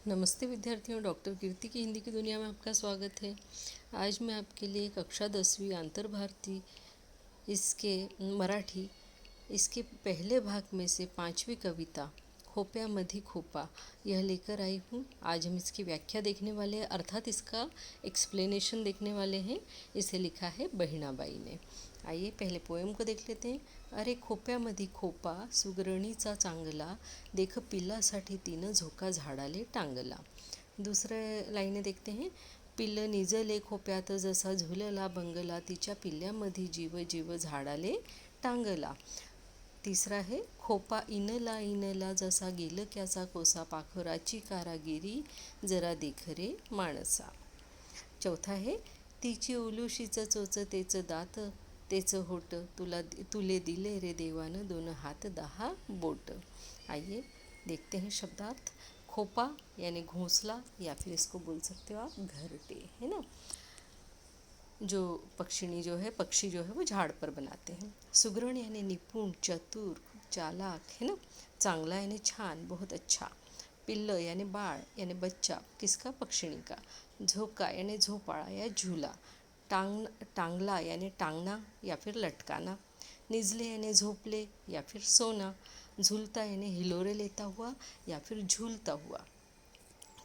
नमस्ते विद्यार्थियों, डॉक्टर कीर्ति की हिंदी की दुनिया में आपका स्वागत है। आज मैं आपके लिए कक्षा 10वीं अंतर्भारती इसके मराठी इसके पहले भाग में से 5वीं कविता खोप्यामधी खोपा यह लेकर आई हूँ। आज हम इसकी व्याख्या देखने वाले हैं, अर्थात इसका एक्सप्लेनेशन देखने वाले हैं। इसे लिखा है बहिणाबाई ने। आइए पहले पोएम को देख लेते हैं। अरे खोप्यामधी खोपा सुगरणीचा चांगला, देख पिल्लासाठी तिनं झोका झाडाले टांगला. दुसऱ्या लाईने देखते हैं. पिल्लं निजले खोप्यात जसा झुलला बंगला, तिच्या पिल्ल्यामध्ये जीव जीव झाडाले टांगला. तिसरा आहे खोपा इनला इनला जसा गेलक्याचा कोसा, पाखराची कारागिरी जरा देखरे माणसा. चौथा आहे तिची उलुशीच चोच तेच दात, तेच होट तुले दिले रे देवानं 2 हात 10 बोट. आइए देखते हैं शब्दार्थ. खोपा यानी घोंसला, या फिर इसको बोल सकते हो आप घरटे, है ना, जो पक्षी जो है वो झाड़ पर बनाते हैं. सुगरण यानी निपुण, चतुर, चालाक, है ना. चांगला यानी छान, बहुत अच्छा. पिल्ल यानी बाळ यानी बच्चा, किसका, पक्षिणी का. झोका यानी झोपाळा या झूला. टांगला यानी टांगना या फिर लटकाना. निजले यानी झोपले या फिर सोना. झूलता यानी हिलोरे लेता हुआ या फिर झूलता हुआ.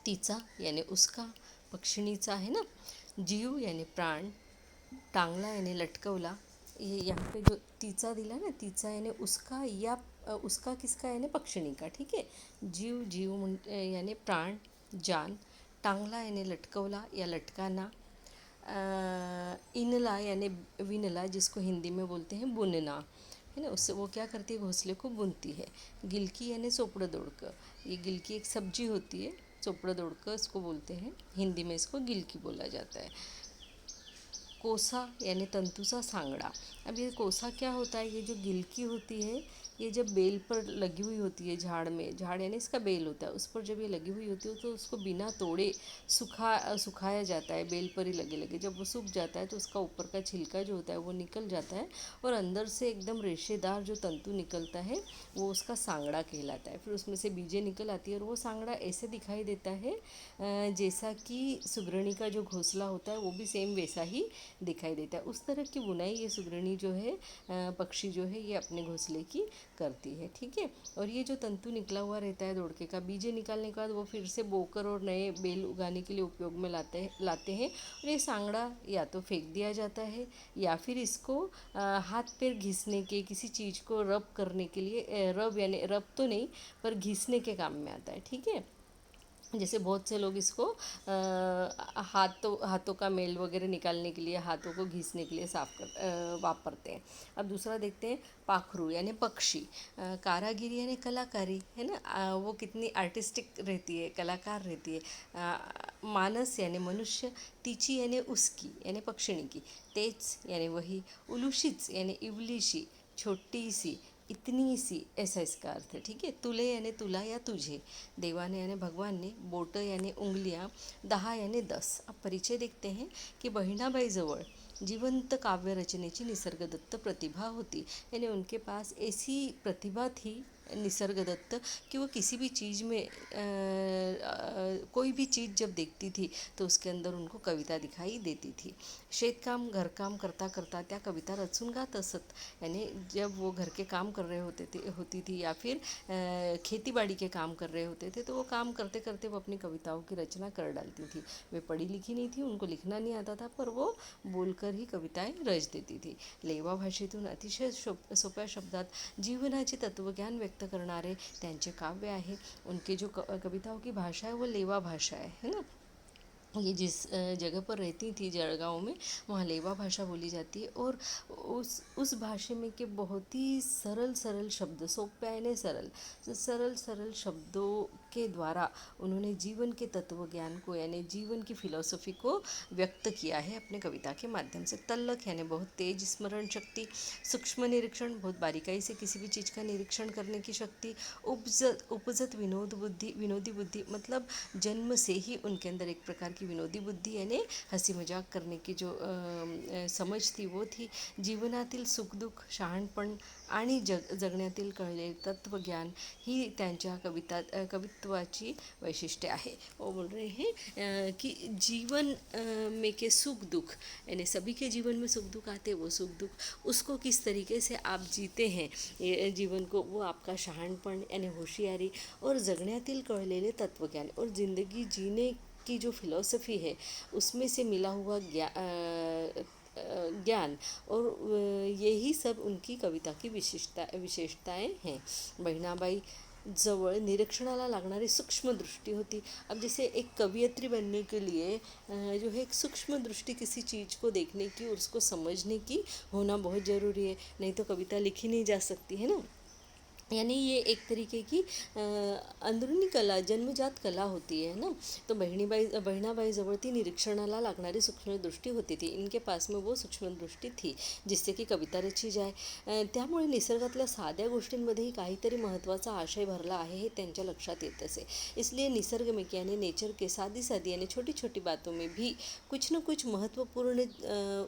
तिचा यानी उसका, पक्षिणीचा है ना. जीव यानी प्राण. टांगला यानी लटकवला. ये यहाँ पे जो तिचा दिला ना, तिचा यानी उसका, या उसका किसका यानी पक्षिणी का. ठीक है. जीव यानी प्राण, जान. टांगला यानी लटकवला या लटकाना. इनला यानी विनला, जिसको हिंदी में बोलते हैं बुनना, है ना. उससे वो क्या करती है, घोंसले को बुनती है. गिलकी यानी चोपड़ं दोड़कं. ये गिलकी एक सब्जी होती है, चोपड़ं दोड़कं इसको बोलते हैं. हिंदी में इसको गिलकी बोला जाता है. कोसा यानी तंतुचा सांगड़ा. अब ये कोसा क्या होता है, ये जो गिलकी होती है ये जब बेल पर लगी हुई होती है, झाड़ में, झाड़ यानी इसका बेल होता है, उस पर जब ये लगी हुई होती है तो उसको बिना तोड़े सुखाया जाता है. बेल पर ही लगे लगे जब वो सूख जाता है तो उसका ऊपर का छिलका जो होता है वो निकल जाता है, और अंदर से एकदम रेशेदार जो तंतु निकलता है वो उसका सांगड़ा कहलाता है. फिर उसमें से बीजें निकल आती है और वो सांगड़ा ऐसे दिखाई देता है जैसा कि सुगरणी का जो घोंसला होता है वो भी सेम वैसा ही दिखाई देता है. उस तरह की बुनाई ये सुगरणी जो है, पक्षी जो है, ये अपने घोंसले की करती है. ठीक है. और ये जो तंतु निकला हुआ रहता है दोड़के का, बीजे निकालने के बाद वो फिर से बोकर और नए बेल उगाने के लिए उपयोग में लाते हैं. और ये सांगड़ा या तो फेंक दिया जाता है या फिर इसको हाथ पैर घिसने के, किसी चीज़ को रब करने के लिए, रब यानी रब तो नहीं पर घिसने के काम में आता है. ठीक है. जैसे बहुत से लोग इसको हाथों का मैल वगैरह निकालने के लिए, हाथों को घिसने के लिए वापरते हैं. अब दूसरा देखते हैं. पाखरू यानी पक्षी. कारागिरी यानी कलाकारी, है ना. वो कितनी आर्टिस्टिक रहती है, कलाकार रहती है. मानस यानी मनुष्य. तिची यानी उसकी यानी पक्षिणी की. तेच यानी वही. उलुशीच यानी इवलीशी, छोटी सी, इतनी सी, ऐसा इसका अर्थ है. ठीक है. तुले यानी तुला या तुझे. देवाने यानी भगवान ने. बोट यानी उंगलियाँ. 10 यानी 10. अब परिचय देखते हैं कि बहिणाबाईजवळ जिवंत काव्यरचनेची निसर्गदत्त प्रतिभा होती. यानी उनके पास ऐसी प्रतिभा थी निसर्गदत्त कि वो किसी भी चीज़ में कोई भी चीज़ जब देखती थी तो उसके अंदर उनको कविता दिखाई देती थी. शेतकाम घरकाम करता करता त्या कविता रचून गात असत. यानी जब वो घर के काम कर रहे होती थी या फिर खेतीबाड़ी के काम कर रहे होते थे तो वो काम करते करते वो अपनी कविताओं की रचना कर डालती थी. वे पढ़ी लिखी नहीं थी, उनको लिखना नहीं आता था, पर वो बोलकर ही कविताएं रच देती थी. लेवा भाषेतून अतिशय सोप्या शब्दात जीवनाचे तत्वज्ञान व्यक्त करणारे त्यांचे काव्य आहे. उनके जो कविताओं की भाषा है वो लेवा भाषा है ना. ये जिस जगह पर रहती थी, जळगांव में, वहाँ लेवा भाषा बोली जाती है. और उस भाषा में के बहुत ही सरल सरल शब्द, सोप्या यानी सरल, सरल सरल शब्दों के द्वारा उन्होंने जीवन के तत्व ज्ञान को यानी जीवन की फिलॉसफी को व्यक्त किया है अपने कविता के माध्यम से. तल्लख यानी बहुत तेज स्मरण शक्ति. सूक्ष्म निरीक्षण, बहुत बारीकाई से किसी भी चीज़ का निरीक्षण करने की शक्ति. उपजत विनोदी बुद्धि, मतलब जन्म से ही उनके अंदर एक प्रकार की विनोदी बुद्धी यानी हसी मजाक करने की जो समझ थी वो थी. जीवनातील सुखदुःख, शहाणपण आणि जगण्यातील कळलेले तत्वज्ञान ही त्यांच्या महत्त्वाची वैशिष्ट्य आहे. वो बोल रहे हैं कि जीवन में के सुख दुख, यानी सभी के जीवन में सुख दुख आते, वो सुख दुख उसको किस तरीके से आप जीते हैं ये जीवन को, वो आपका शहाणपण यानी होशियारी और जगण्यातील कळलेले तत्वज्ञान और ज़िंदगी जीने की जो फिलॉसफी है उसमें से मिला हुआ ज्ञान और यही सब उनकी कविता की विशेषताएं हैं. बहिणाबाई जवळ निरीक्षणाला लागणारी सूक्ष्म दृष्टि होती. अब जैसे एक कवियत्री बनने के लिए जो है एक सूक्ष्म दृष्टि किसी चीज़ को देखने की और उसको समझने की होना बहुत ज़रूरी है, नहीं तो कविता लिखी नहीं जा सकती है ना. यानी ये एक तरीके की अंदरूनी कला, जन्मजात कला होती है ना. तो बहिणाबाई जवळ ती निरीक्षणाला लागणारी सूक्ष्मदृष्टी होती थी. इनके पास में वो सूक्ष्मदृष्टी थी जिससे की कविता रची जाए. त्यामुळे निसर्गातल्या साध्या गोष्टींमध्येही काहीतरी महत्त्वाचा आशय भरला आहे हे त्यांच्या लक्षात येत असे. इसलिए निसर्ग में यानी नेचर के सादी सादी यानी छोटी छोटी बातों में भी कुछ न कुछ महत्वपूर्ण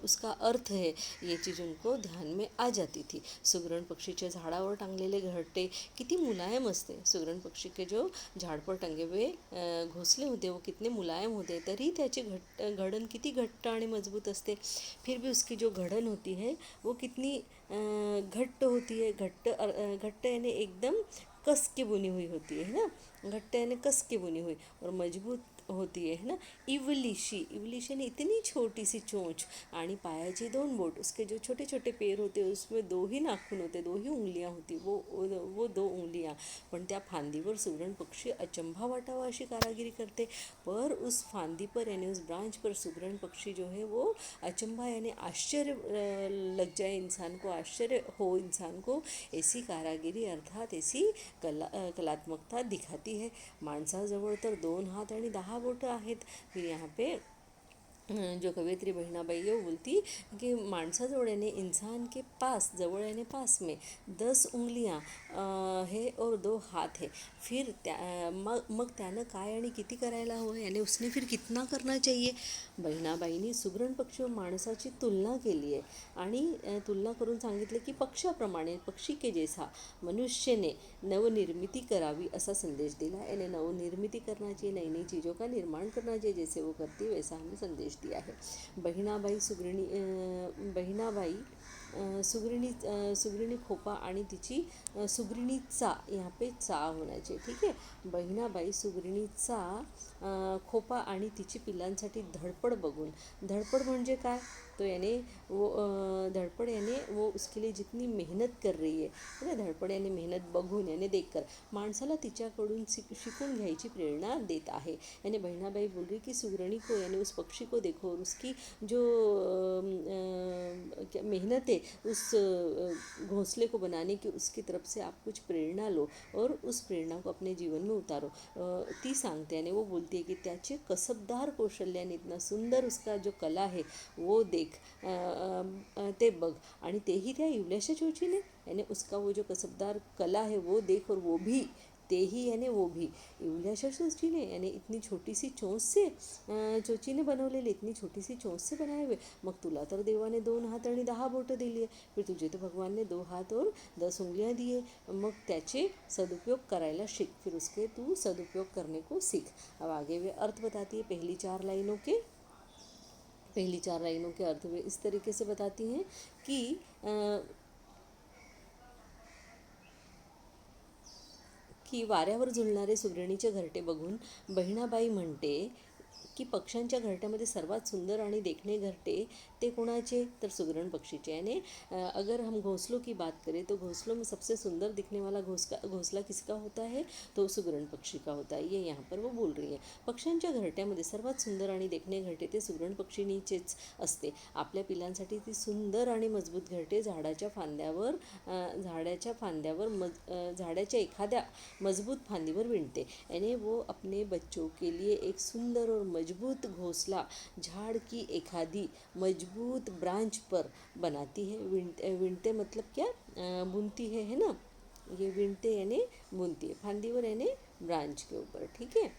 उसका अर्थ है, ये चीज़ उनको ध्यान में आ जाती थी. सुगरण पक्षीचे झाडावर टांगलेले घरटे किती मुलायम असते. सुगरण पक्षी के जो झाड़ पर टंगे हुए घोंसले होते वो कितने मुलायम होते, तरी त्याची घडण किती घट्ट आणि मजबूत असते. फिर भी उसकी जो घडण होती है वो कितनी घट्ट होती है. घट्ट यानी एकदम कस के बुनी हुई होती है ना. घट्ट यानी कस के बुनी हुई और मजबूत होती है ना. इवलिशी ने इतनी छोटी सी चोंच आणि पायाचे 2 बोट, उसके जो छोटे छोटे पैर होते उसमें 2 ही नाखून होते, 2 ही उंगलियां होती, वो 2 उंगलियां. पण त्या फांदीवर सुगरण पक्षी अचंभा वाटावा अशी कारागिरी करते. पर उस फांदी पर यानी उस ब्रांच पर सुगरण पक्षी जो है वो अचंभा यानी आश्चर्य लग जाए इंसान को, आश्चर्य हो इंसान को, ऐसी कारागिरी अर्थात ऐसी कलात्मकता दिखाती है. माणसाजवळ तर 2 हात आणि 10 बोटं आहेत. फिर यहाँ पे जो कवियत्री बहिणाबाई है वो बोलती कि माणसाजवळ यानी इंसान के पास, जवळ यानी पास में 10 उंगलियां है और 2 हाथ है. फिर मग त्यानं काय आणि किती करायला हवं, यानी उसने फिर कितना करना चाहिए. बहिणाबाईंनी सुगरण पक्षी व माणसाची तुलना केली आहे आणि तुलना करून सांगितले की पक्षाप्रमाणे पक्षी के जैसा मनुष्यने नवनिर्मिती करावी असा संदेश दिला. यानी नवनिर्मिती करना चाहिए, नई नई चीज़ों का निर्माण करना चाहिए, जैसे वो करती वैसा हमें संदेश दिया है. बहिणाबाई सुगरिणी खोपा आणि तिची सुगरिणीचा, यहाँ पे चा होना चाहिए, ठीक है. बहिणाबाई सुगरिणीचा खोपा आणि तिची पिलांसाठी धडपड बघून, धडपड म्हणजे काय तो यानी वो धड़पड़ यानी वो उसके लिए जितनी मेहनत कर रही है ना, धड़पड़ यानी मेहनत बघून यानी देखकर माणसाला तिच्याकडून शिकून घ्यायची प्रेरणा देत आहे. यानी बहिणाबाई बोल रही कि सुगरणी को यानी उस पक्षी को देखो और उसकी जो क्या मेहनत है उस घोंसले को बनाने की, उसकी तरफ से आप कुछ प्रेरणा लो और उस प्रेरणा को अपने जीवन में उतारो. ती सांगते आणि वो बोलती है कि त्याचे कसबदार कौशल्याने इतना सुंदर उसका जो कला है वो देख, ते बघ. आणि तेही त्या इवल्याशा चोचीने, यानी उसका वो जो कसबदार कला है वो देख और वो भी तेही यानी वो भी इवल्याशा चोचीने यानी इतनी छोटी सी चोंच से चोचीने बनवलेले, इतनी छोटी सी चोंच से बनाए हुए. मग तुला तर देवाने 2 हात आणि 10 बोटं दिली आहे, फिर तुझे तो भगवान ने 2 हाथ और 10 उंगलियां दिए. मग त्याचे सदुपयोग करायला शिक, फिर उसके तू सदुपयोग करने को सीख. अब आगे वे अर्थ बताती है. पहली 4 लाइनों के अर्थ वे इस तरीके से बताती हैं की वाऱ्यावर झुलणारे सुगरणीचे घरटे बघून बहिणाबाई म्हणते की पक्ष्यांच्या घरट्यामध्ये सर्वात सुंदर आणि देखणे घरटे ते कोणाचे, तर सुगरण पक्षीचे. यानी अगर हम घोंसलों की बात करें तो घोंसलों में सबसे सुंदर दिखने वाला घोंसला किसका होता है, तो सुगरण पक्षी का होता है. ये यहाँ पर वो बोल रही है. पक्ष्यांच्या घरट्यामध्ये सर्वात सुंदर आणि देखणे घरटे ते सुगरण पक्षीनीचेच असते. आपल्या पिलांसाठी ती सुंदर आणि मजबूत घरटे झाडाच्या एखाद्या मजबूत फांदीवर विणते. यानी वो अपने बच्चों के लिए एक सुंदर और मजबूत घोंसला झाड़ की एखादी मजबूत ब्रांच पर बनाती है. विणते मतलब क्या, बुनती है ना. ये विणते यानी बुनती है, फांदीवर यानी ब्रांच के ऊपर, ठीक है.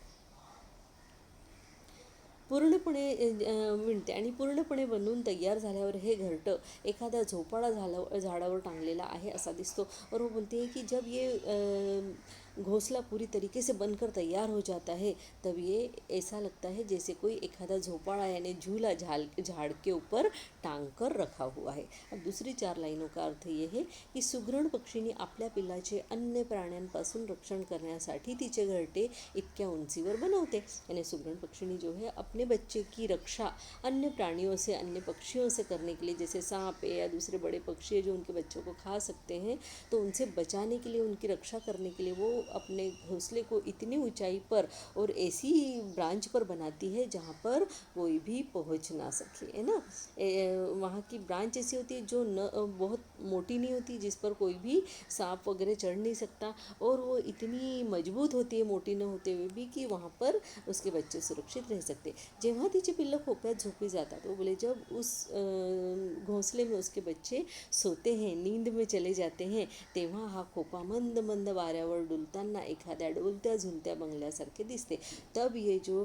पूर्णपणे विणते आणि पूर्णपणे बनवून तयार झाल्यावर हे घरटं एखाद्या झोपाळा झाडावर टांगलेला आहे असा दिसतो. और वो बोलती है कि जब ये घोंसला पूरी तरीके से बनकर तैयार हो जाता है, तब ये ऐसा लगता है जैसे कोई एखादा झोपाळा यानी झूला झाड़ के ऊपर टांग कर रखा हुआ है। अब दूसरी 4 लाइनों का अर्थ ये है की सुगरण पक्षीने आपल्या पिल्लाचे अन्य प्राण्यांपासून रक्षण करण्यासाठी तिचे घरटे इतक्या उंचीवर बनवते। यानी सुगरण पक्षिणी जो है अपने बच्चे की रक्षा अन्य प्राणियों से, अन्य पक्षियों से करने के लिए, जैसे सांप है या दूसरे बड़े पक्षी है जो उनके बच्चों को खा सकते हैं, तो उनसे बचाने के लिए, उनकी रक्षा करने के लिए वो अपने घोंसले को इतनी ऊंचाई पर और ऐसी ब्रांच पर बनाती है जहाँ पर कोई भी पहुँच ना सके, है ना। वहाँ की ब्रांच ऐसी होती है जो न बहुत मोटी नहीं होती, जिस पर कोई भी सांप वगैरह चढ़ नहीं सकता, और वो इतनी मजबूत होती है मोटी न होते हुए भी कि वहाँ पर उसके बच्चे सुरक्षित रह सकते। जेव्हा तिचे पिल्लं खोप्यात झोपी जातात, वो बोले जब उस घोंसले में उसके बच्चे सोते हैं, नींद में चले जाते हैं, तेव्हा हा खोपा मंद मंद वाऱ्यावर डुलताना एखाद्या डोलत्या झुलत्या बंगल्यासारखे दिसते। तब ये जो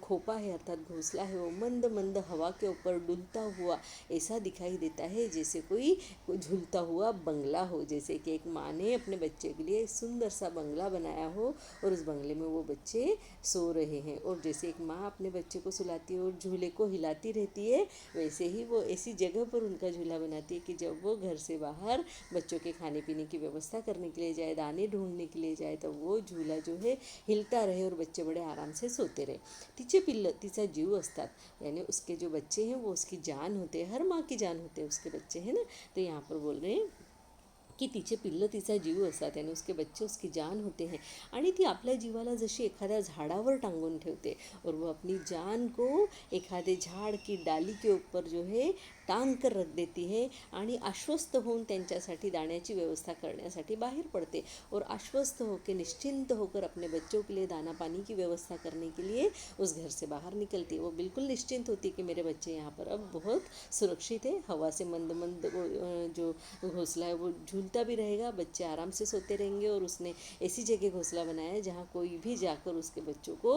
खोपा है अर्थात घोंसला है वो मंद मंद हवा के ऊपर डुलता हुआ ऐसा दिखाई देता है जैसे कोई झूलता हुआ बंगला हो, जैसे कि एक माँ ने अपने बच्चे के लिए सुंदर सा बंगला बनाया हो और उस बंगले में वो बच्चे सो रहे हैं। और जैसे एक माँ अपने बच्चे को सुलाती है और झूले को हिलाती रहती है, वैसे ही वो ऐसी जगह पर उनका झूला बनाती है कि जब वो घर से बाहर बच्चों के खाने पीने की व्यवस्था करने के लिए जाए, दाने ढूंढने के लिए जाए, तो वो झूला जो है हिलता रहे और बच्चे बड़े आराम से सोते रहे। तिचे पिल्लं तिचा जीव असतात, यानी उसके जो बच्चे हैं वो उसकी जान होते हैं, हर माँ की जान होते हैं उसके बच्चे, है ना। तो यहाँ पर बोल रहे हैं की तिचे पिल्लं तिचा जीव असतात, यानी उसके बच्चे उसकी जान होते हैं, आणि ती आपल्या जीवाला जशी एखाद्या झाडावर टांगून ठेवते, और वो अपनी जान को एखादे झाड़ की डाली के ऊपर जो है टांग कर रख देती है, आणि आश्वस्त होऊन त्यांच्यासाठी दाण्याची व्यवस्था करण्यासाठी बाहेर पड़ते, और आश्वस्त होकर निश्चिंत होकर अपने बच्चों के लिए दाना पानी की व्यवस्था करने के लिए उस घर से बाहर निकलती है। वो बिल्कुल निश्चिंत होती है कि मेरे बच्चे यहाँ पर अब बहुत सुरक्षित है, हवा से मंद मंद वो जो घोंसला है वो झूलता भी रहेगा, बच्चे आराम से सोते रहेंगे, और उसने ऐसी जगह घोंसला बनाया है जहाँ कोई भी जाकर उसके बच्चों को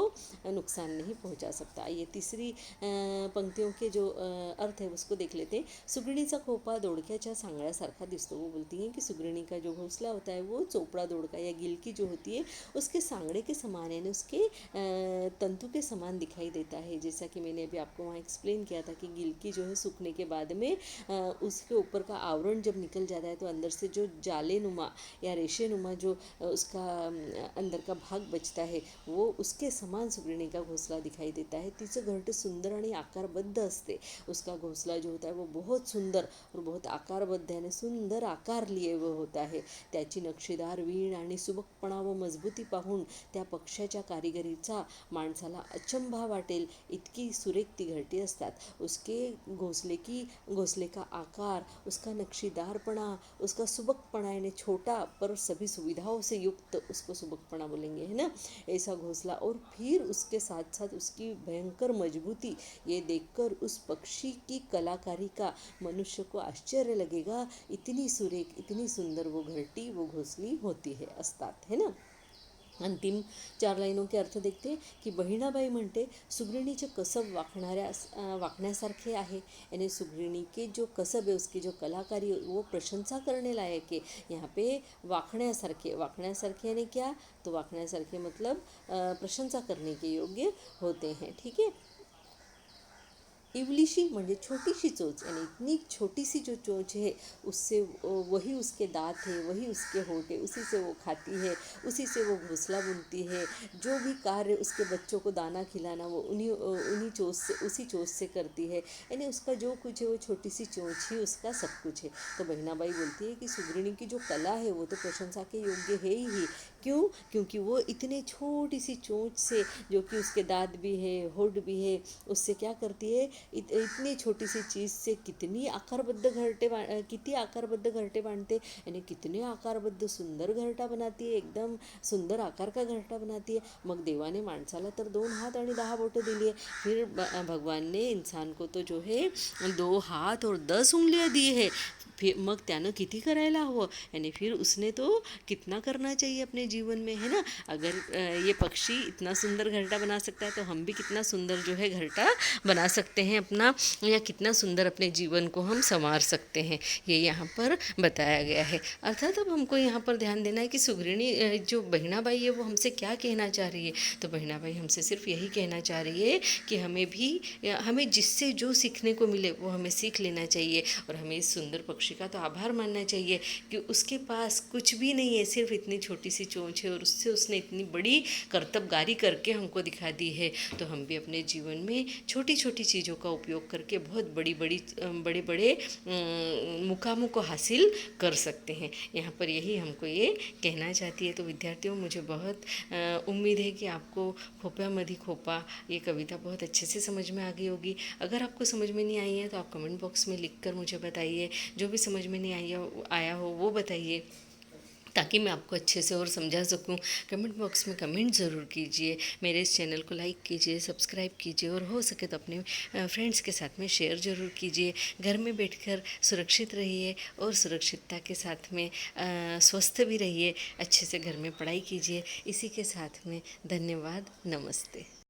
नुकसान नहीं पहुँचा सकता। ये तीसरी पंक्तियों के जो अर्थ है उसको देख लेते हैं। सुगरणीचा खोपा दोडक्याच्या सांगळ्यासारखा दिसतो। वो बोलती हैं कि सुगरणी का जो घोंसला होता है वो चोपड़ा दोड़का या गिलकी जो होती है उसके सांगड़े के समान, यानी उसके तंतु के समान दिखाई देता है। जैसा कि मैंने अभी आपको वहाँ एक्सप्लेन किया था कि गिलकी जो है सूखने के बाद में उसके ऊपर का आवरण जब निकल जाता है तो अंदर से जो जाले नुमा या रेशे नुमा जो उसका अंदर का भाग बचता है वो उसके समान सुगरणी का घोंसला दिखाई देता है। तिचं घरटे सुंदर आणि आकारबद्ध असते। उसका घोंसला जो होता है वो बहुत सुंदर और बहुत आकारबद्ध यानी सुंदर आकार लिए हुए होता है। त्याची नक्षीदार वीण आणि सुबकपणा व मजबूती पाहून त्या पक्ष्याच्या कारिगिरीचा माणसाला अचंबा वाटेल इतकी सुरेख ती घरटी असतात। उसके घोंसले का आकार, उसका नक्शीदारपना, उसका सुबकपना यानी छोटा पर सभी सुविधाओं से युक्त, उसको सुबकपना बोलेंगे, है ना, ऐसा घोंसला, और फिर उसके साथ साथ उसकी भयंकर मजबूती, ये देखकर उस पक्षी की कलाकारी का मनुष्य को आश्चर्य लगेगा। इतनी सुरेख, इतनी सुंदर वो घरटी, वो घोंसली होती है, असतात, है ना। अंतिम 4 लाइनों के अर्थ देखते हैं कि बहिणाबाई म्हणते सुगरणीचे कसब वाकण्यासारखे आहे, यानी सुगरिणी के जो कसब है उसकी जो कलाकारी वो प्रशंसा करने लायक है। यहाँ पे वाकण्यासारखे यानी क्या, तो वाकण्यासारखे मतलब प्रशंसा करने के योग्य होते हैं, ठीक है। इवलीशी म्हणजे छोटी सी चोंच, यानी इतनी छोटी सी जो चोंच है उससे वही उसके दांत है, वही उसके होंठ है, उसी से वो खाती है, उसी से वो घोंसला बुनती है। जो भी कार्य उसके बच्चों को दाना खिलाना वो उन्हीं चोंच से, उसी चोंच से करती है, यानी उसका जो कुछ है वो छोटी सी चोंच ही उसका सब कुछ है। तो बहिणाबाई बोलती है कि सुगरिणी की जो कला है वो तो प्रशंसा के योग्य है ही। क्यों? क्योंकि वो इतने छोटी सी चोंच से, जो कि उसके दांत भी है, होंठ भी है, उससे क्या करती है, इतनी छोटी सी चीज़ से कितनी आकारबद्ध घरटे बांधते, यानी कितने आकारबद्ध सुंदर घरटा बनाती है, एकदम सुंदर आकार का घरटा बनाती है। मग देवाने माणसाला तर 2 हात आणि 10 बोटं दिली है, फिर भगवान ने इंसान को तो जो है 2 हाथ और 10 उंगलियां दी है, फिर मग त्यानं किती करायला हवं, यानी फिर उसने तो कितना करना चाहिए अपने जीवन में, है ना। अगर ये पक्षी इतना सुंदर घरटा बना सकता है तो हम भी कितना सुंदर जो है घरटा बना सकते हैं अपना, या कितना सुंदर अपने जीवन को हम संवार सकते हैं, ये यहाँ पर बताया गया है। अर्थात अब हमको यहाँ पर ध्यान देना है कि सुगृहिणी जो बहिणाबाई है वो हमसे क्या कहना चाह रही है। तो बहिणाबाई हमसे सिर्फ यही कहना चाह रही है कि हमें जिससे जो सीखने को मिले वो हमें सीख लेना चाहिए, और हमें इस सुंदर पक्षी का तो आभार मानना चाहिए कि उसके पास कुछ भी नहीं है, सिर्फ इतनी छोटी सी चोंच है और उससे उसने इतनी बड़ी कर्तव्यगारी करके हमको दिखा दी है। तो हम भी अपने जीवन में छोटी छोटी चीज़ों का उपयोग करके बहुत बड़े बड़े मुकामों को हासिल कर सकते हैं। यहाँ पर यही हमको ये कहना चाहती है। तो विद्यार्थियों, मुझे बहुत उम्मीद है कि आपको खोपा मधी खोपा ये कविता बहुत अच्छे से समझ में आ गई होगी। अगर आपको समझ में नहीं आई है तो आप कमेंट बॉक्स में लिखकर मुझे बताइए, जो भी समझ में नहीं आया हो वो बताइए, ताकि मैं आपको अच्छे से और समझा सकूं। कमेंट बॉक्स में कमेंट ज़रूर कीजिए, मेरे इस चैनल को लाइक कीजिए, सब्सक्राइब कीजिए, और हो सके तो अपने फ्रेंड्स के साथ में शेयर ज़रूर कीजिए। घर में बैठकर सुरक्षित रहिए और सुरक्षितता के साथ में स्वस्थ भी रहिए, अच्छे से घर में पढ़ाई कीजिए। इसी के साथ में धन्यवाद, नमस्ते।